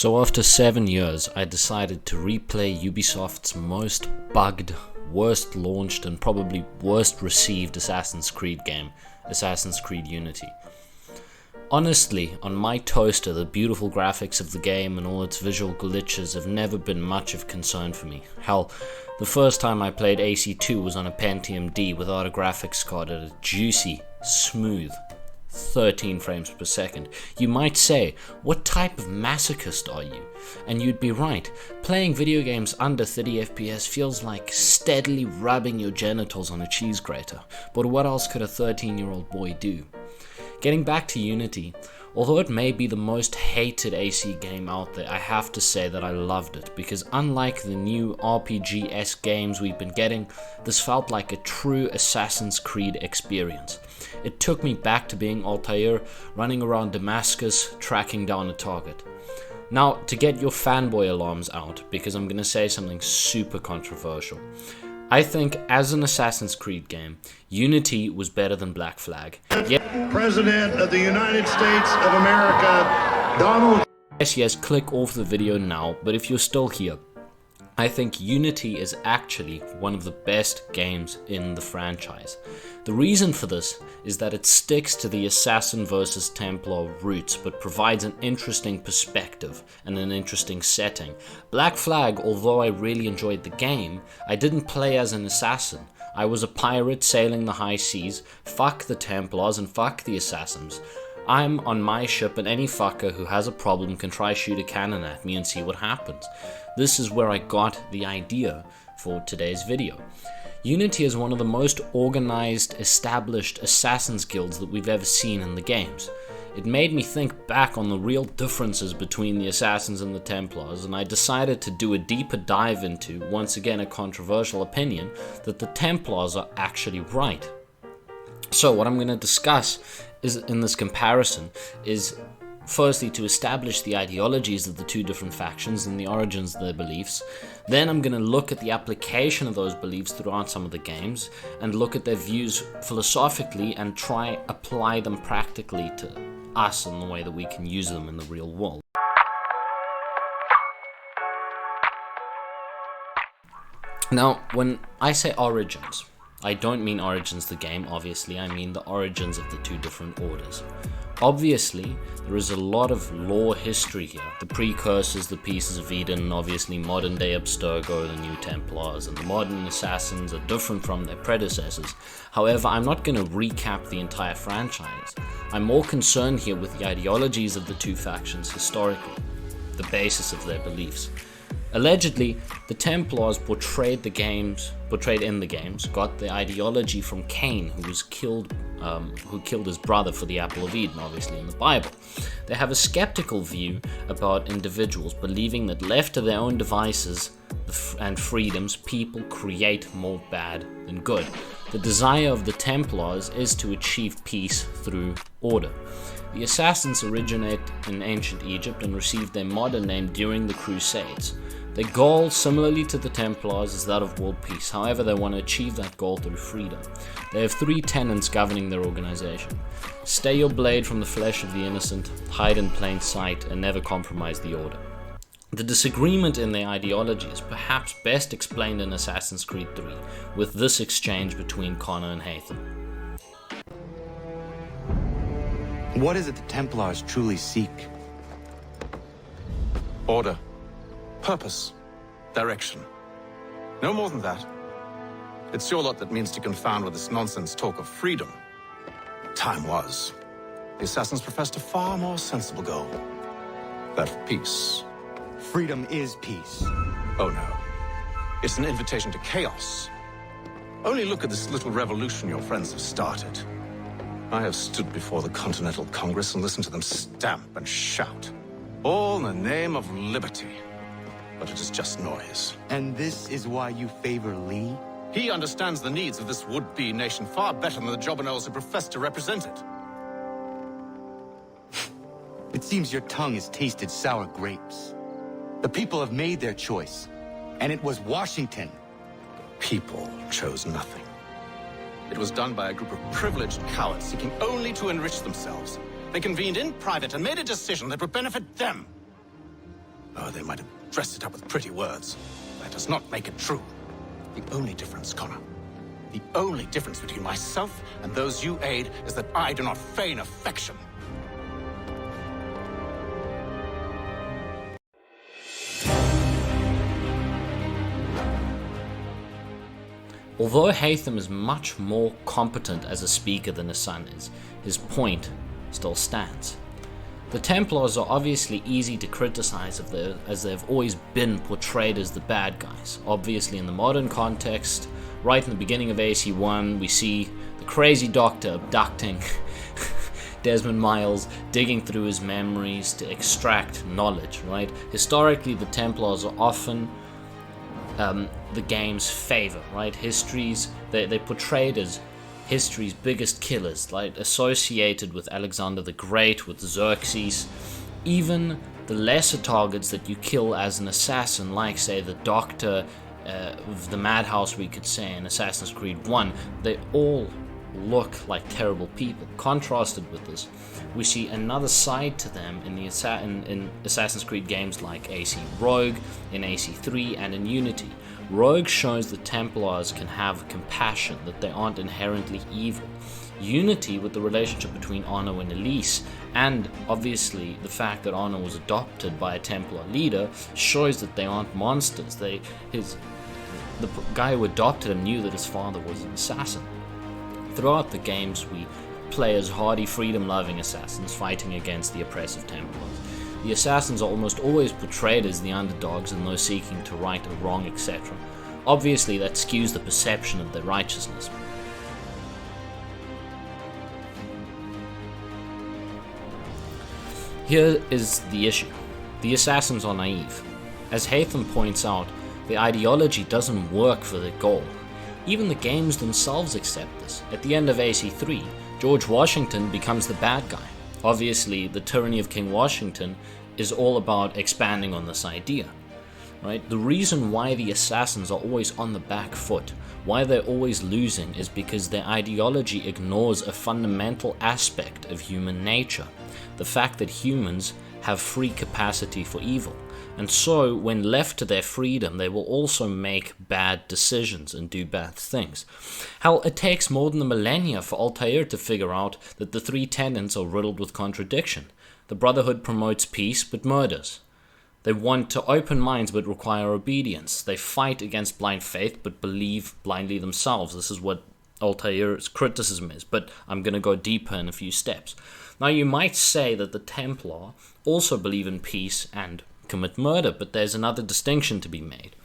So after 7 years, I decided to replay Ubisoft's most bugged, worst launched and probably worst received Assassin's Creed game, Assassin's Creed Unity. Honestly, on my toaster, the beautiful graphics of the game and all its visual glitches have never been much of concern for me. Hell, the first time I played AC2 was on a Pentium D without a graphics card at a juicy, smooth 13 frames per second. You might say, what type of masochist are you? And you'd be right. Playing video games under 30 FPS feels like steadily rubbing your genitals on a cheese grater. But what else could a 13-year-old boy do? Getting back to Unity, although it may be the most hated AC game out there, I have to say that I loved it, because unlike the new RPG-esque games we've been getting, this felt like a true Assassin's Creed experience. It took me back to being Altair, running around Damascus, tracking down a target. Now, to get your fanboy alarms out, because I'm gonna say something super controversial, I think as an Assassin's Creed game, Unity was better than Black Flag. President of the United States of America, Donald. Yes, click off the video now, but if you're still here, I think Unity is actually one of the best games in the franchise. The reason for this is that it sticks to the Assassin versus Templar roots, but provides an interesting perspective and an interesting setting. Black Flag, although I really enjoyed the game, I didn't play as an assassin. I was a pirate sailing the high seas. Fuck the Templars and fuck the Assassins. I'm on my ship and any fucker who has a problem can try shoot a cannon at me and see what happens. This is where I got the idea for today's video. Unity is one of the most organized, established assassins guilds that we've ever seen in the games. It made me think back on the real differences between the Assassins and the Templars, and I decided to do a deeper dive into, once again a controversial opinion, that the Templars are actually right. So what I'm going to discuss is in this comparison is firstly to establish the ideologies of the two different factions and the origins of their beliefs. Then I'm going to look at the application of those beliefs throughout some of the games and look at their views philosophically and try apply them practically to us in the way that we can use them in the real world. Now, when I say origins, I don't mean Origins the game, obviously, I mean the origins of the two different orders. Obviously, there is a lot of lore history here, the precursors, the Pieces of Eden, and obviously modern day Abstergo, the new Templars, and the modern Assassins are different from their predecessors. However, I'm not going to recap the entire franchise. I'm more concerned here with the ideologies of the two factions historically, the basis of their beliefs. Allegedly, the Templars portrayed in the games, got the ideology from Cain, who killed his brother for the Apple of Eden, obviously in the Bible. They have a skeptical view about individuals, believing that left to their own devices and freedoms, people create more bad than good. The desire of the Templars is to achieve peace through order. The Assassins originate in ancient Egypt and received their modern name during the Crusades. Their goal, similarly to the Templars, is that of world peace. However, they want to achieve that goal through freedom. They have three tenets governing their organization. Stay your blade from the flesh of the innocent, hide in plain sight, and never compromise the order. The disagreement in their ideology is perhaps best explained in Assassin's Creed 3, with this exchange between Connor and Haytham. What is it the Templars truly seek? Order. Purpose. Direction. No more than that. It's your lot that means to confound with this nonsense talk of freedom. Time was. The Assassins professed a far more sensible goal. That of peace. Freedom is peace. Oh no. It's an invitation to chaos. Only look at this little revolution your friends have started. I have stood before the Continental Congress and listened to them stamp and shout. All in the name of liberty. But it is just noise. And this is why you favor Lee? He understands the needs of this would-be nation far better than the jobberknolls who profess to represent it. It seems your tongue has tasted sour grapes. The people have made their choice, and it was Washington. People chose nothing. It was done by a group of privileged cowards seeking only to enrich themselves. They convened in private and made a decision that would benefit them. Oh, they might have dressed it up with pretty words. That does not make it true. The only difference, Connor, the only difference between myself and those you aid is that I do not feign affection. Although Haytham is much more competent as a speaker than his son is, his point still stands. The Templars are obviously easy to criticize as they've always been portrayed as the bad guys. Obviously in the modern context, right in the beginning of AC1, we see the crazy doctor abducting Desmond Miles, digging through his memories to extract knowledge, right? Historically, the Templars are often the game's favor, right? They're portrayed as history's biggest killers, like associated with Alexander the Great, with Xerxes. Even the lesser targets that you kill as an assassin, like say the Doctor of the Madhouse, we could say in Assassin's Creed 1, they all look like terrible people. Contrasted with this, we see another side to them in Assassin's Creed games like AC Rogue, in AC3, and in Unity. Rogue shows the Templars can have compassion, that they aren't inherently evil. Unity, with the relationship between Arno and Elise, and obviously the fact that Arno was adopted by a Templar leader, shows that they aren't monsters. The guy who adopted him knew that his father was an assassin. Throughout the games, we play as hardy, freedom-loving assassins fighting against the oppressive Templars. The assassins are almost always portrayed as the underdogs and those seeking to right a wrong, etc. Obviously, that skews the perception of their righteousness. Here is the issue. The assassins are naive. As Haytham points out, the ideology doesn't work for their goal. Even the games themselves accept this. At the end of AC3, George Washington becomes the bad guy. Obviously, the tyranny of King Washington is all about expanding on this idea, right? The reason why the assassins are always on the back foot, why they're always losing, is because their ideology ignores a fundamental aspect of human nature, the fact that humans have free capacity for evil. And so, when left to their freedom, they will also make bad decisions and do bad things. Hell, it takes more than a millennia for Altair to figure out that the three tenets are riddled with contradiction. The Brotherhood promotes peace but murders. They want to open minds but require obedience. They fight against blind faith but believe blindly themselves. This is what Altair's criticism is, but I'm going to go deeper in a few steps. Now, you might say that the Templar also believe in peace and commit murder, but there's another distinction to be made.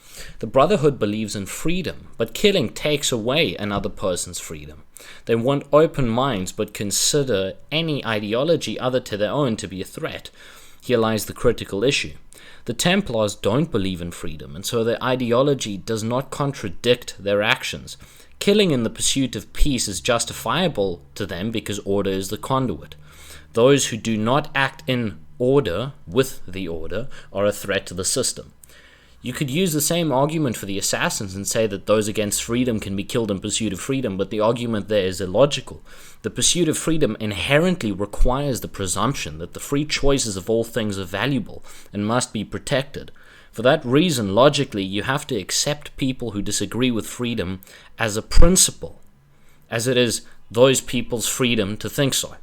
The Brotherhood believes in freedom, but killing takes away another person's freedom. They want open minds, but consider any ideology other to their own to be a threat. Here lies the critical issue. The Templars don't believe in freedom, and so their ideology does not contradict their actions. Killing in the pursuit of peace is justifiable to them because order is the conduit. Those who do not act in order with the order are a threat to the system. You could use the same argument for the assassins and say that those against freedom can be killed in pursuit of freedom, but the argument there is illogical. The pursuit of freedom inherently requires the presumption that the free choices of all things are valuable and must be protected. For that reason, logically, you have to accept people who disagree with freedom as a principle, as it is those people's freedom to think so.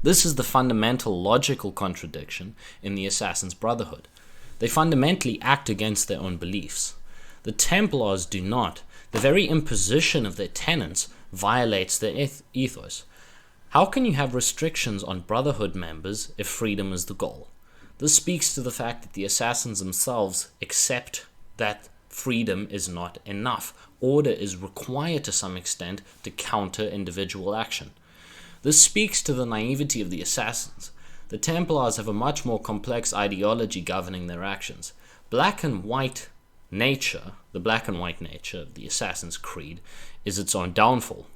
This is the fundamental logical contradiction in the Assassin's Brotherhood. They fundamentally act against their own beliefs. The Templars do not. The very imposition of their tenets violates their ethos. How can you have restrictions on Brotherhood members if freedom is the goal? This speaks to the fact that the assassins themselves accept that freedom is not enough. Order is required to some extent to counter individual action. This speaks to the naivety of the assassins. The Templars have a much more complex ideology governing their actions. The black and white nature of the Assassin's Creed is its own downfall.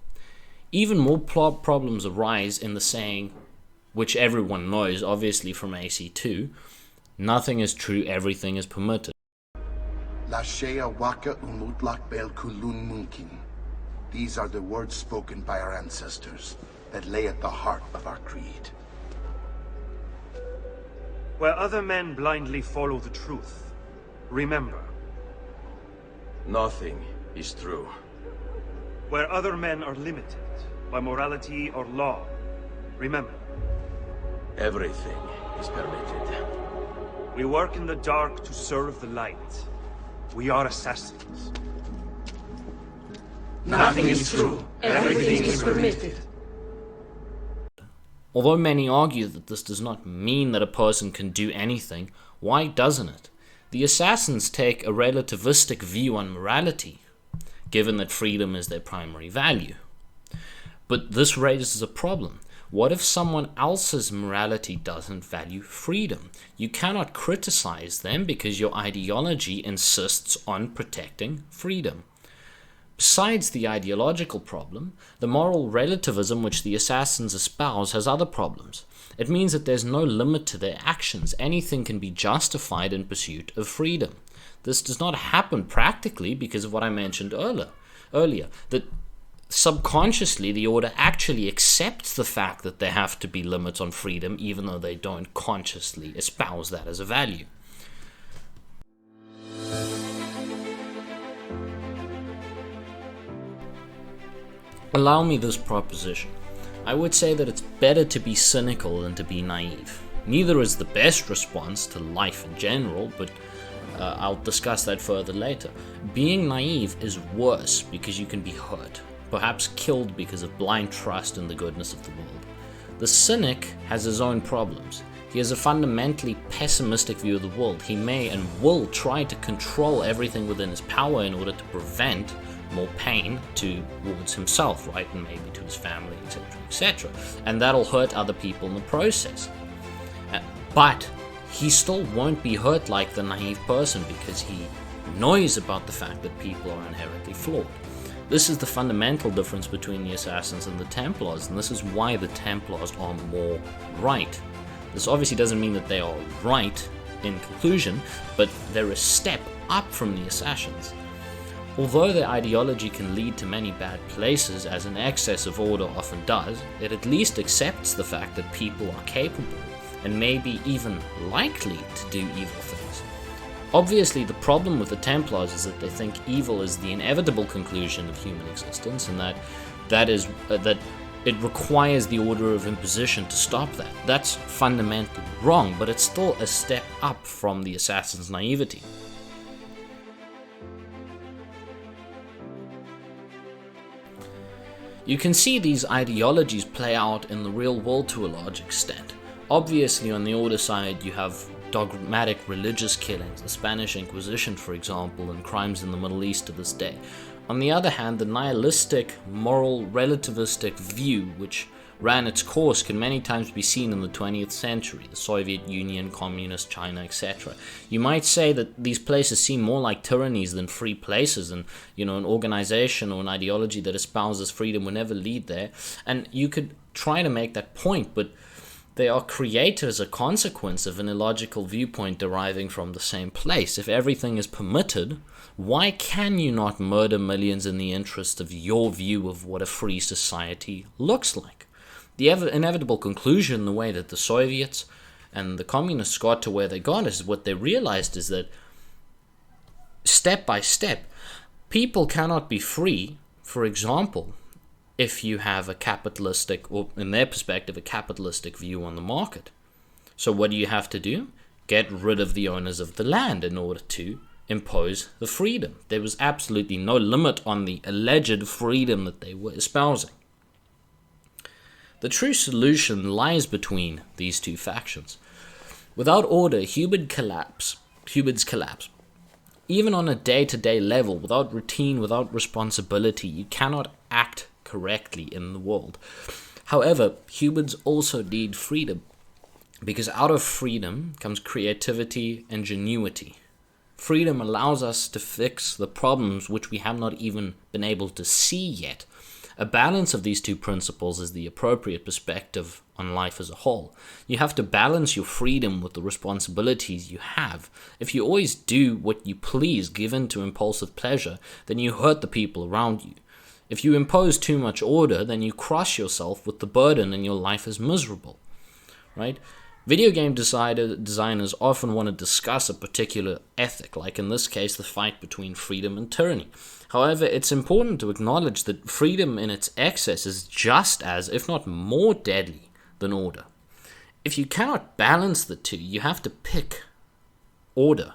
Even more problems arise in the saying, which everyone knows, obviously from AC2, nothing is true, everything is permitted. These are the words spoken by our ancestors that lay at the heart of our creed. Where other men blindly follow the truth, remember. Nothing is true. Where other men are limited by morality or law, remember. Everything is permitted. We work in the dark to serve the light. We are assassins. Nothing is true. Everything is permitted. Although many argue that this does not mean that a person can do anything, why doesn't it? The assassins take a relativistic view on morality, given that freedom is their primary value. But this raises a problem. What if someone else's morality doesn't value freedom? You cannot criticize them because your ideology insists on protecting freedom. Besides the ideological problem, the moral relativism which the assassins espouse has other problems. It means that there's no limit to their actions. Anything can be justified in pursuit of freedom. This does not happen practically because of what I mentioned earlier, that subconsciously the Order actually accepts the fact that there have to be limits on freedom, even though they don't consciously espouse that as a value. Allow me this proposition. I would say that it's better to be cynical than to be naive. Neither is the best response to life in general, but I'll discuss that further later. Being naive is worse because you can be hurt, perhaps killed because of blind trust in the goodness of the world. The cynic has his own problems. He has a fundamentally pessimistic view of the world. He may and will try to control everything within his power in order to prevent more pain towards himself, right, and maybe to his family, etc., etc., and that'll hurt other people in the process. But he still won't be hurt like the naive person because he knows about the fact that people are inherently flawed. This is the fundamental difference between the Assassins and the Templars, and this is why the Templars are more right. This obviously doesn't mean that they are right in conclusion, but they're a step up from the Assassins. Although their ideology can lead to many bad places, as an excess of order often does, it at least accepts the fact that people are capable, and maybe even likely, to do evil things. Obviously, the problem with the Templars is that they think evil is the inevitable conclusion of human existence, and that it requires the order of imposition to stop that. That's fundamentally wrong, but it's still a step up from the Assassin's naivety. You can see these ideologies play out in the real world to a large extent. Obviously, on the Order side, you have dogmatic religious killings, the Spanish Inquisition, for example, and crimes in the Middle East to this day. On the other hand, the nihilistic, moral, relativistic view which ran its course can many times be seen in the 20th century, the Soviet Union, Communist China, etc. You might say that these places seem more like tyrannies than free places, and an organization or an ideology that espouses freedom will never lead there. And you could try to make that point, but they are created as a consequence of an illogical viewpoint deriving from the same place. If everything is permitted, why can you not murder millions in the interest of your view of what a free society looks like? The inevitable conclusion, the way that the Soviets and the communists got to where they got, is what they realized is that step by step, people cannot be free, for example, if you have a capitalistic, or in their perspective, a capitalistic view on the market. So what do you have to do? Get rid of the owners of the land in order to impose the freedom. There was absolutely no limit on the alleged freedom that they were espousing. The true solution lies between these two factions. Without order, humans collapse. Even on a day-to-day level, without routine, without responsibility, you cannot act correctly in the world. However, humans also need freedom, because out of freedom comes creativity, ingenuity. Freedom allows us to fix the problems which we have not even been able to see yet. A balance of these two principles is the appropriate perspective on life as a whole. You have to balance your freedom with the responsibilities you have. If you always do what you please, given to impulsive pleasure, then you hurt the people around you. If you impose too much order, then you crush yourself with the burden and your life is miserable, right? Video game designers often want to discuss a particular ethic, like in this case the fight between freedom and tyranny. However, it's important to acknowledge that freedom in its excess is just as, if not more deadly than order. If you cannot balance the two, you have to pick order,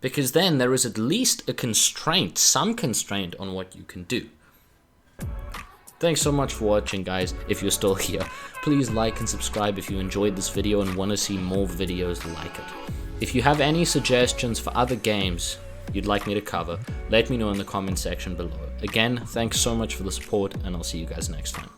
because then there is at least a constraint, some constraint on what you can do. Thanks so much for watching, guys. If you're still here, please like and subscribe if you enjoyed this video and want to see more videos like it. If you have any suggestions for other games you'd like me to cover, let me know in the comment section below. Again, thanks so much for the support, and I'll see you guys next time.